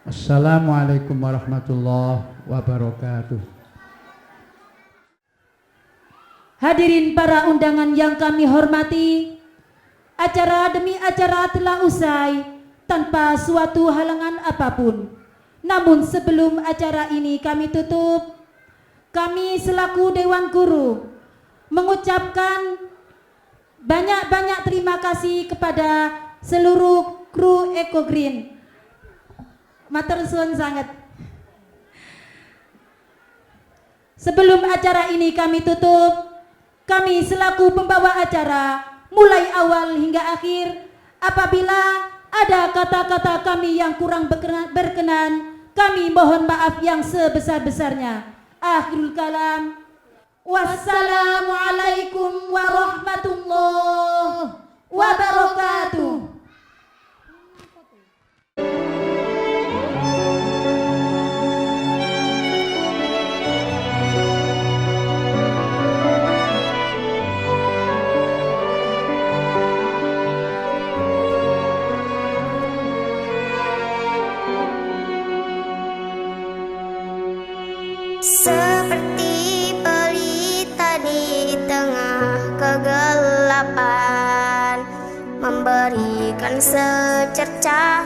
Assalamualaikum warahmatullahi wabarakatuh. Hadirin para undangan yang kami hormati, acara demi acara telah usai tanpa suatu halangan apapun. Namun sebelum acara ini kami tutup, kami selaku Dewan Guru mengucapkan banyak-banyak terima kasih kepada seluruh kru Eco Green. Matur suwun sangat. Sebelum acara ini kami tutup, kami selaku pembawa acara mulai awal hingga akhir, apabila ada kata-kata kami yang kurang berkenan, kami mohon maaf yang sebesar-besarnya. Akhirul kalam. Wassalamualaikum warahmatullahi wabarakatuh. Seperti pelita di tengah kegelapan, memberikan secercah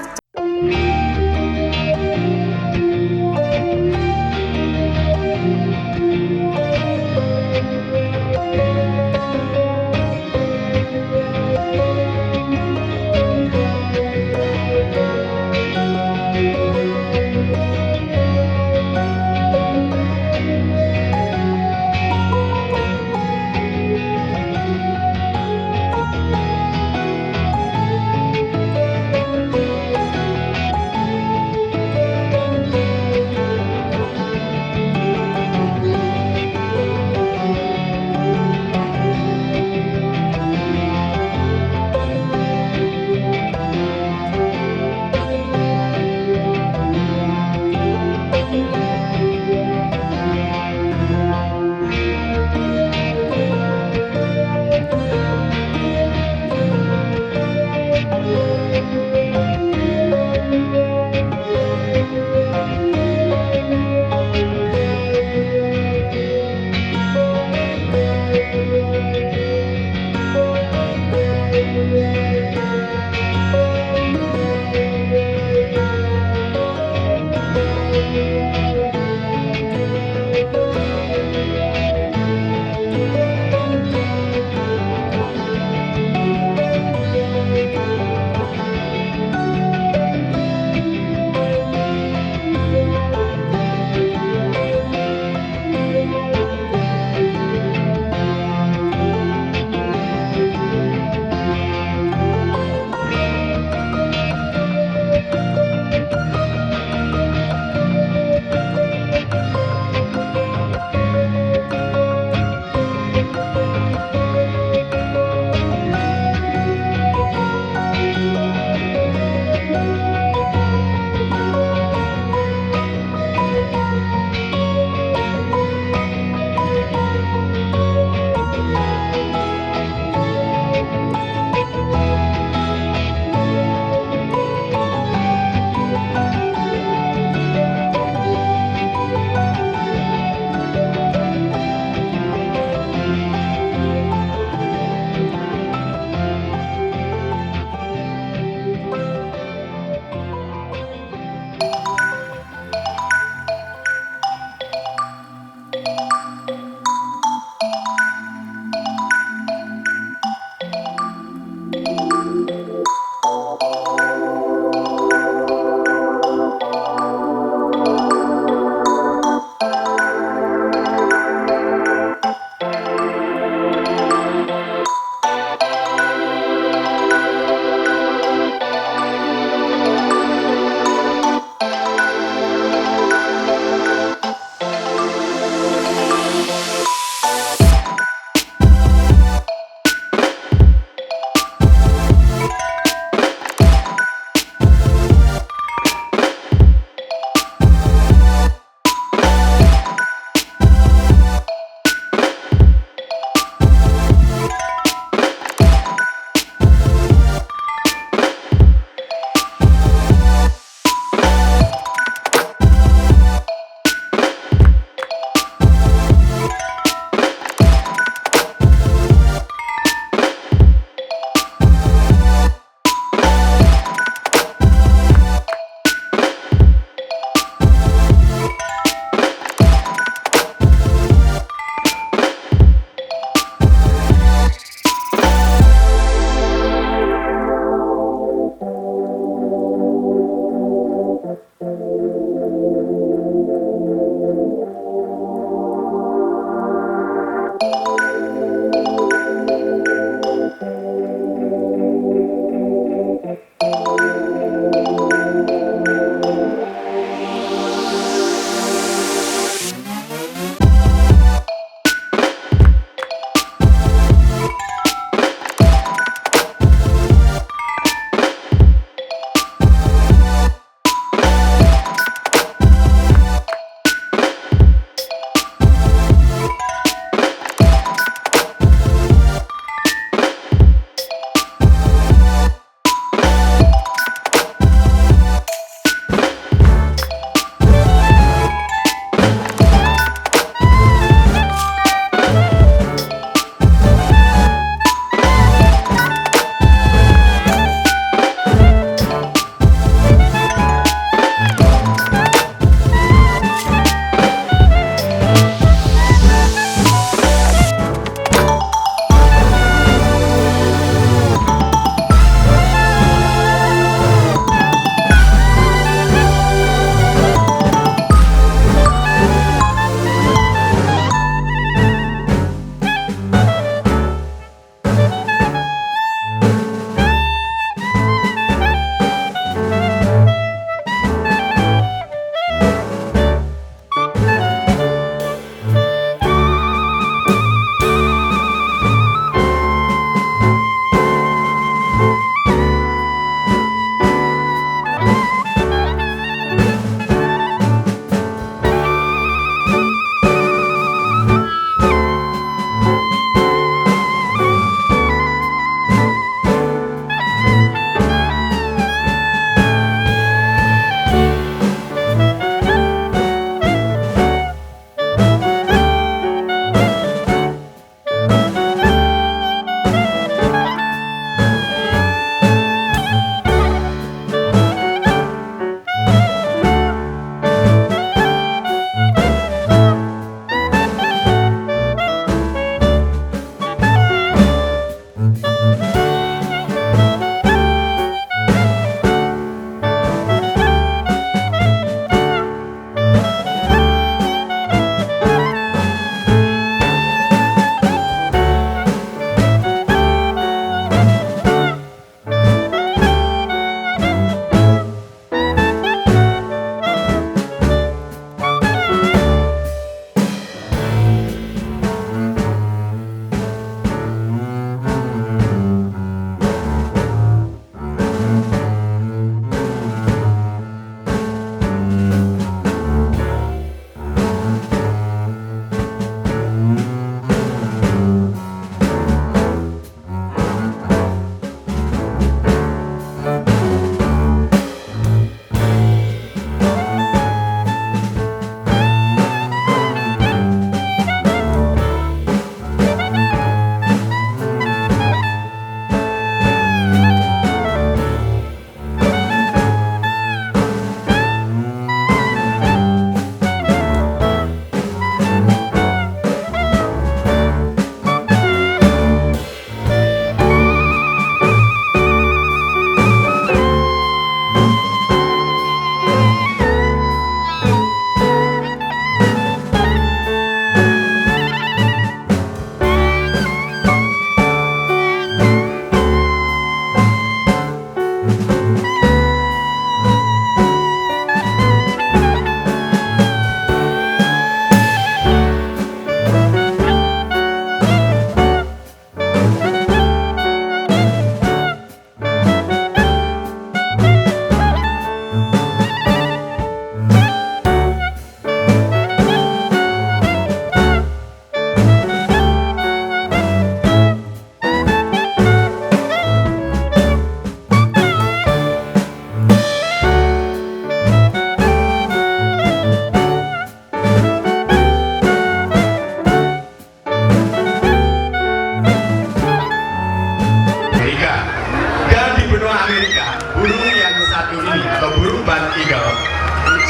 burung yang satu ini atau burung Bald Eagle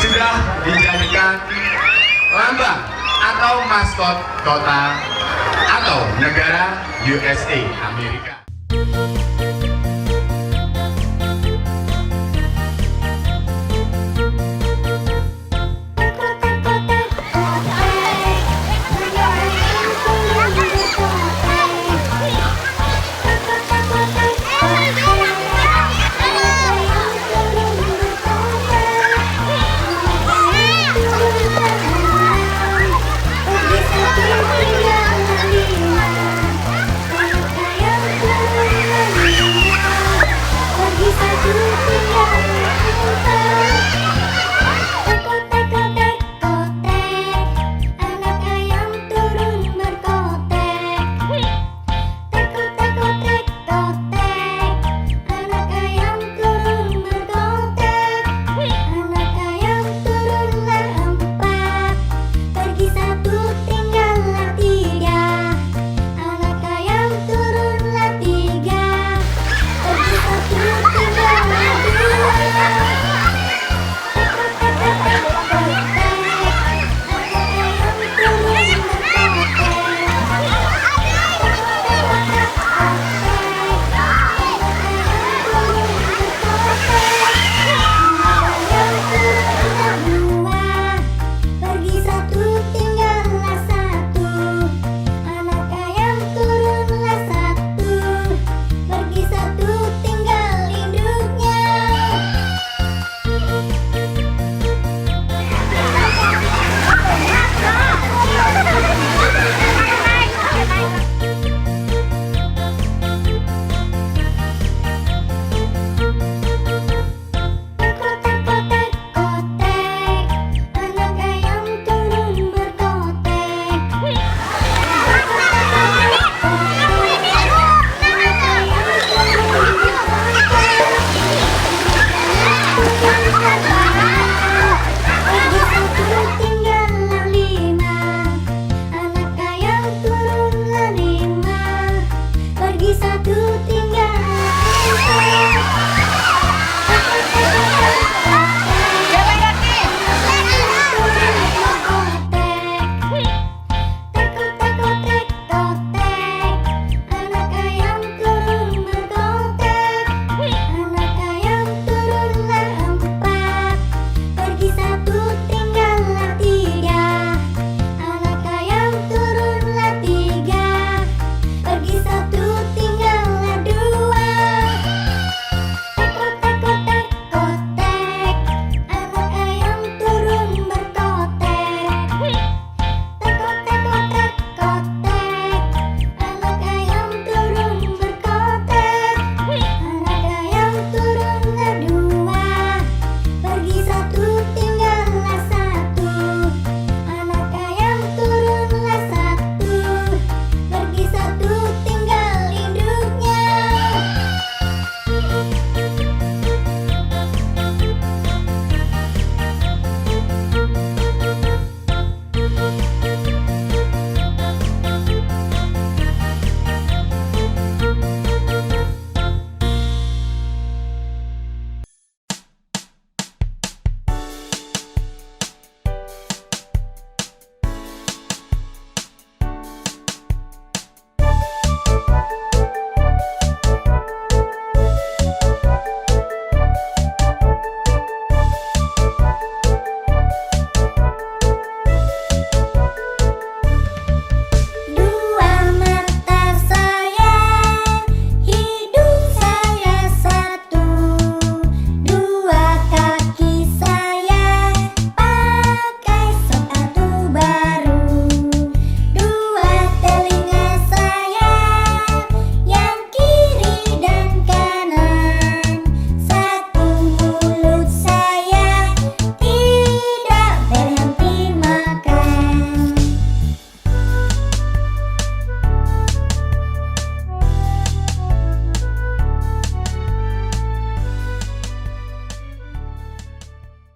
sudah dijadikan lambang atau maskot kota atau negara USA Amerika.